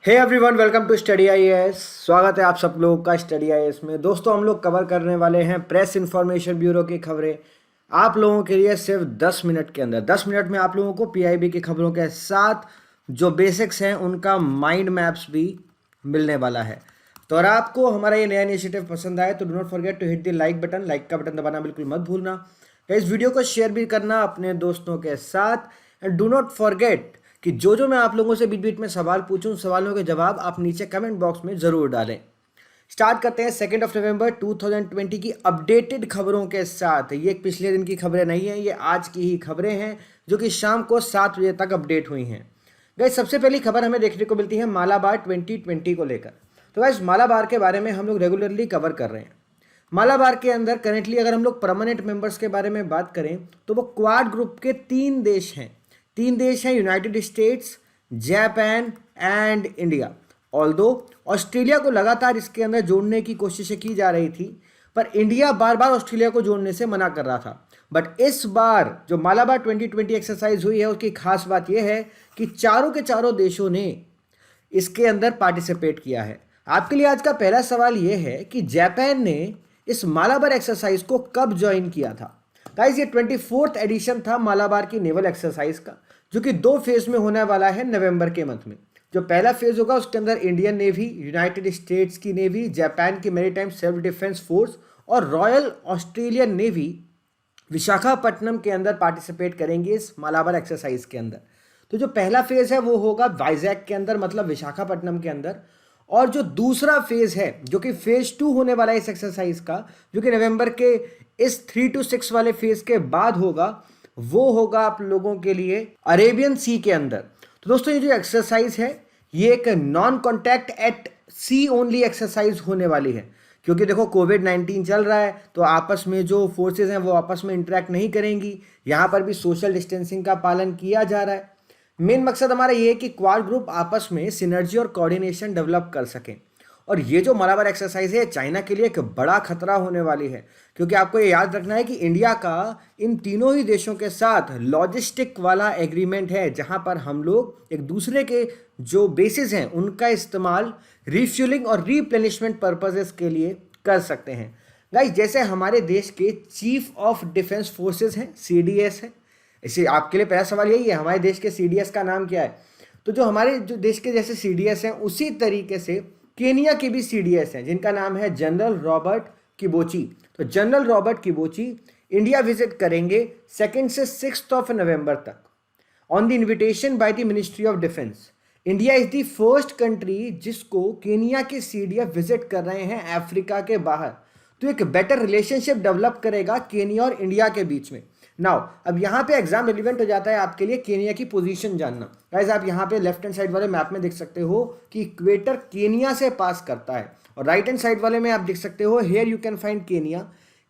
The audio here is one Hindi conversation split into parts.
Hey everyone, welcome to study IAS. स्वागत है आप सब लोगों का स्टडी आईएएस में। दोस्तों, हम लोग कवर करने वाले हैं प्रेस इंफॉर्मेशन ब्यूरो की खबरें आप लोगों के लिए सिर्फ 10 मिनट के अंदर। 10 मिनट में आप लोगों को पीआईबी की खबरों के साथ जो बेसिक्स हैं उनका माइंड मैप्स भी मिलने वाला है। तो अगर आपको हमारा ये नया इनिशिएटिव पसंद आए तो do not forget to hit the like button. Like का बटन दबाना बिल्कुल मत भूलना। इस वीडियो को शेयर भी करना अपने दोस्तों के साथ। एंड डू नॉट फॉरगेट कि जो मैं आप लोगों से बीच बीच में सवाल पूछूं, सवालों के जवाब आप नीचे कमेंट बॉक्स में ज़रूर डालें। स्टार्ट करते हैं 2 नवंबर 2020 की अपडेटेड खबरों के साथ। ये पिछले दिन की खबरें नहीं हैं, ये आज की ही खबरें हैं जो कि शाम को 7 बजे तक अपडेट हुई हैं। गाइस, सबसे पहली खबर हमें देखने को मिलती है मालाबार 2020 को लेकर। तो गाइस, मालाबार के बारे में हम लोग रेगुलरली कवर कर रहे हैं। मालाबार के अंदर करेंटली अगर हम लोग परमानेंट मेंबर्स के बारे में बात करें तो वो क्वाड ग्रुप के 3 देश हैं। United states, Japan and India. Although Australia को लगातार इसके अंदर जोड़ने की कोशिशें की जा रही थी, पर इंडिया बार बार ऑस्ट्रेलिया को जोड़ने से मना कर रहा था। बट इस बार जो मालाबार 2020 एक्सरसाइज हुई है उसकी खास बात यह है कि चारों के चारों देशों ने इसके अंदर पार्टिसिपेट किया है। आपके लिए आज का पहला सवाल यह है कि जापान ने इस मालाबार एक्सरसाइज को कब ज्वाइन किया था। गाइस, ये 24th एडिशन था मालाबार की नेवल एक्सरसाइज का, जो कि 2 फेज में होने वाला है नवंबर के मंथ में। जो पहला फेज होगा उसके अंदर इंडियन नेवी, यूनाइटेड स्टेट्स की नेवी, जापान की मैरीटाइम सेल्फ डिफेंस फोर्स और रॉयल ऑस्ट्रेलियन नेवी विशाखापट्टनम के अंदर पार्टिसिपेट करेंगे इस मालाबार एक्सरसाइज के अंदर। तो जो पहला फेज है वो होगा वाइजैक के अंदर, मतलब विशाखापट्टनम के अंदर। और जो दूसरा फेज है जो कि फेज 2 होने वाला है इस एक्सरसाइज का, जो कि नवंबर के इस 3 to 6 वाले फेज के बाद होगा, वो होगा आप लोगों के लिए अरेबियन सी के अंदर। तो दोस्तों, ये जो एक्सरसाइज है ये एक non contact at sea only exercise होने वाली है, क्योंकि देखो कोविड-19 चल रहा है तो आपस में जो फोर्सेज हैं वो आपस में इंटरेक्ट नहीं करेंगी। यहाँ पर भी सोशल डिस्टेंसिंग का पालन किया जा रहा है। मेन मकसद हमारा ये है कि क्वाड ग्रुप आपस में सिनर्जी और कोऑर्डिनेशन डेवलप कर सकें। और ये जो मालाबार एक्सरसाइज है चाइना के लिए एक बड़ा खतरा होने वाली है, क्योंकि आपको ये याद रखना है कि इंडिया का इन तीनों ही देशों के साथ लॉजिस्टिक वाला एग्रीमेंट है, जहां पर हम लोग एक दूसरे के जो बेसिस हैं उनका इस्तेमाल रिफ्यूलिंग और रिप्लेनिशमेंट पर्पजेस के लिए कर सकते हैं। गाइस, जैसे हमारे देश के चीफ ऑफ डिफेंस फोर्सेस हैं, सीडीएस है। इसे आपके लिए पहला सवाल यही है, हमारे देश के सीडीएस का नाम क्या है। तो जो हमारे जो देश के जैसे सीडीएस हैं उसी तरीके से केनिया के भी सीडीएस हैं, जिनका नाम है जनरल रॉबर्ट किबोची। तो general Robert Kibochi India visit करेंगे 2 से 6 नवंबर तक on the invitation by the ministry of defence. India is the first country जिसको केनिया के सीडीएफ विजिट कर रहे हैं अफ्रीका के बाहर। तो एक बेटर रिलेशनशिप डेवलप करेगा केनिया और इंडिया के बीच में। नाउ अब यहाँ पे एग्जाम रिलेवेंट हो जाता है आपके लिए केनिया की पोजीशन जानना। गाइस, आप यहाँ पे लेफ्ट हैंड साइड वाले मैप में देख सकते हो कि इक्वेटर केनिया से पास करता है, और राइट हैंड साइड वाले में आप देख सकते हो here you can find Kenya.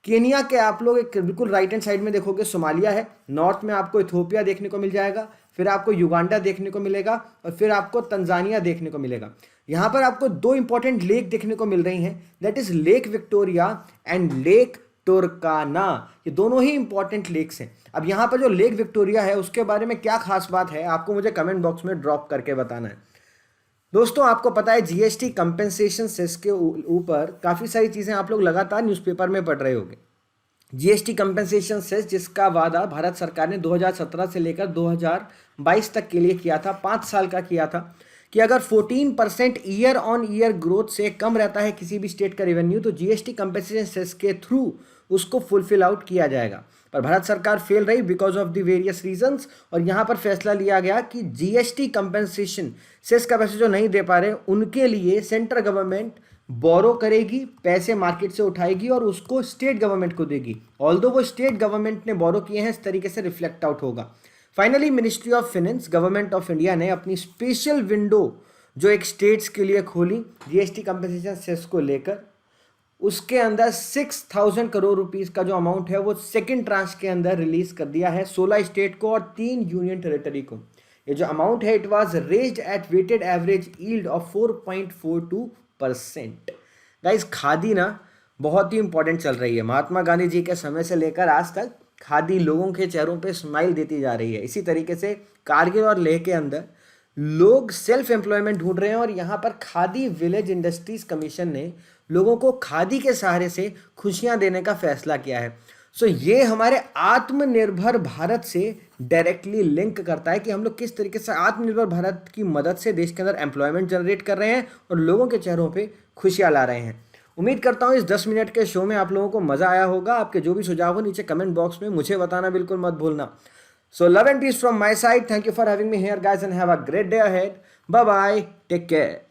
Kenya के आप लोग एक बिल्कुल राइट हैंड साइड में देखोगे सोमालिया है, नॉर्थ में आपको इथोपिया देखने को मिल जाएगा, फिर आपको युगांडा देखने को मिलेगा, और फिर आपको तंजानिया देखने को मिलेगा। यहाँ पर आपको 2 इंपॉर्टेंट लेक देखने को मिल रही हैं, that is Lake Victoria and Lake Turkana. ये दोनों ही इंपॉर्टेंट लेक्स हैं। अब यहाँ पर जो लेक विक्टोरिया है उसके बारे में क्या खास बात है आपको मुझे कमेंट बॉक्स में ड्रॉप करके बताना है। दोस्तों, आपको पता है जीएसटी कंपेंसेशन सेस के ऊपर काफ़ी सारी चीज़ें आप लोग लगातार न्यूज़पेपर में पढ़ रहे होंगे। जीएसटी कंपेंसेशन सेस जिसका वादा भारत सरकार ने 2017 से लेकर 2022 तक के लिए किया था, 5 साल का किया था, कि अगर 14% ईयर ऑन ईयर ग्रोथ से कम रहता है किसी भी स्टेट का रेवेन्यू तो जीएसटी कंपेंसेशन सेस के थ्रू उसको फुलफिल आउट किया जाएगा। पर भारत सरकार फेल रही because of the various reasons, और यहाँ पर फैसला लिया गया कि जीएसटी कंपेंसेशन सेस का पैसे जो नहीं दे पा रहे उनके लिए सेंट्रल गवर्नमेंट बोरो करेगी, पैसे मार्केट से उठाएगी और उसको स्टेट गवर्नमेंट को देगी। ऑल्दो वो स्टेट गवर्नमेंट ने बोरो किए हैं, इस तरीके से रिफ्लेक्ट आउट होगा। Finally ministry of finance government of India ने अपनी स्पेशल विंडो जो एक स्टेट्स के लिए खोली जीएसटी कंपेंसेशन सेस को लेकर, उसके अंदर 6,000 करोड़ रुपीस का जो अमाउंट है वो सेकेंड ट्रांच के अंदर रिलीज कर दिया है 16 स्टेट को और 3 यूनियन टेरिटरी को। ये जो अमाउंट है it was raised at weighted average yield of 4.42%। Guys, khadi ना बहुत ही इंपॉर्टेंट चल रही है। महात्मा गांधी जी के समय से लेकर आज तक खादी लोगों के चेहरों पे स्माइल देती जा रही है। इसी तरीके से कारगिल और लेह के अंदर लोग सेल्फ एम्प्लॉयमेंट ढूंढ रहे हैं और यहाँ पर खादी विलेज इंडस्ट्रीज कमीशन ने लोगों को खादी के सहारे से खुशियां देने का फैसला किया है। सो ये हमारे आत्मनिर्भर भारत से डायरेक्टली लिंक करता है कि हम लोग किस तरीके से आत्मनिर्भर भारत की मदद से देश के अंदर एम्प्लॉयमेंट जनरेट कर रहे हैं और लोगों के चेहरों पे खुशियां ला रहे हैं। उम्मीद करता हूँ इस 10 मिनट के शो में आप लोगों को मज़ा आया होगा। आपके जो भी सुझाव हो नीचे कमेंट बॉक्स में मुझे बताना बिल्कुल मत भूलना। So love and peace from my side. Thank you for having me here, guys, and have a great day ahead. Bye bye. Take care.